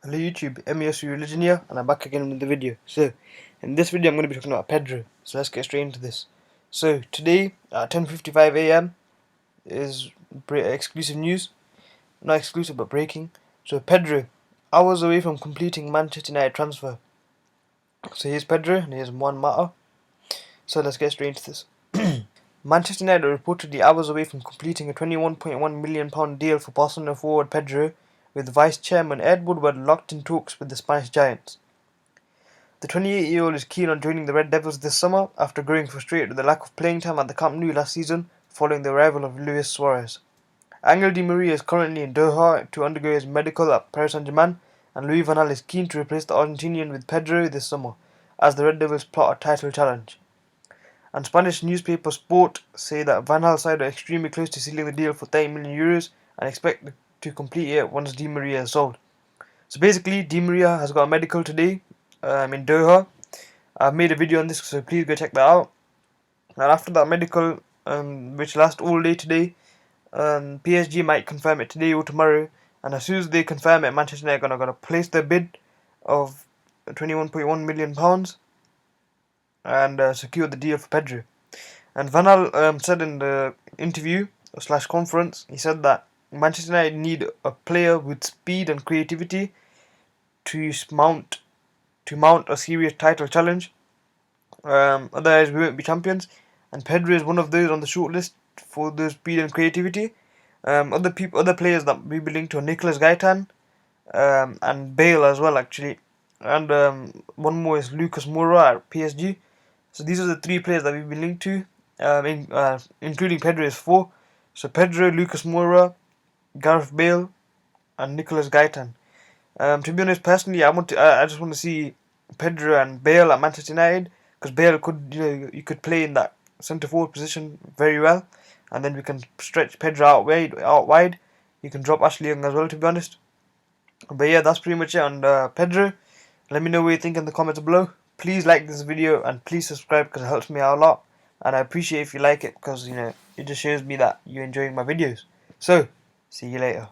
Hello YouTube, MESU Religion here, and I'm back again with the video. So, in this video I'm going to be talking about Pedro, so let's get straight into this. So, today at 10:55 AM is exclusive news, not exclusive but breaking. So, Pedro, hours away from completing Manchester United transfer. So here's Pedro, and here's one matter. So let's get straight into this. Manchester United are reportedly hours away from completing a £21.1 million deal for Barcelona forward Pedro, with Vice Chairman Ed Woodward locked in talks with the Spanish Giants. The 28-year-old is keen on joining the Red Devils this summer after growing frustrated with the lack of playing time at the Camp Nou last season following the arrival of Luis Suarez. Angel Di Maria is currently in Doha to undergo his medical at Paris Saint-Germain, and Louis van Gaal is keen to replace the Argentinian with Pedro this summer as the Red Devils plot a title challenge. And Spanish newspaper Sport say that Van Gaal's side are extremely close to sealing the deal for €30 million and expect to complete it once Di Maria is sold. So basically, Di Maria has got a medical today in Doha. I've made a video on this, so please go check that out. And after that medical, which lasts all day today, PSG might confirm it today or tomorrow. And as soon as they confirm it, Manchester United are gonna place their bid of £21.1 million and secure the deal for Pedro. And Van Gaal said in the interview / conference, he said that Manchester United need a player with speed and creativity to mount a serious title challenge. Otherwise, we won't be champions. And Pedro is one of those on the shortlist for the speed and creativity. Other players that we be linked to are Nicolas Gaitan and Bale as well, actually. And one more is Lucas Moura at PSG. So these are the three players that we've been linked to, including Pedro is four. So Pedro, Lucas Moura, Gareth Bale, and Nicolas Gaitan. To be honest, personally, I just want to see Pedro and Bale at Manchester United, because Bale could, you could play in that centre forward position very well, and then we can stretch Pedro out wide. You can drop Ashley Young as well, to be honest. But yeah, that's pretty much it on Pedro. Let me know what you think in the comments below. Please like this video and please subscribe because it helps me out a lot. And I appreciate if you like it because it just shows me that you're enjoying my videos. So, see you later.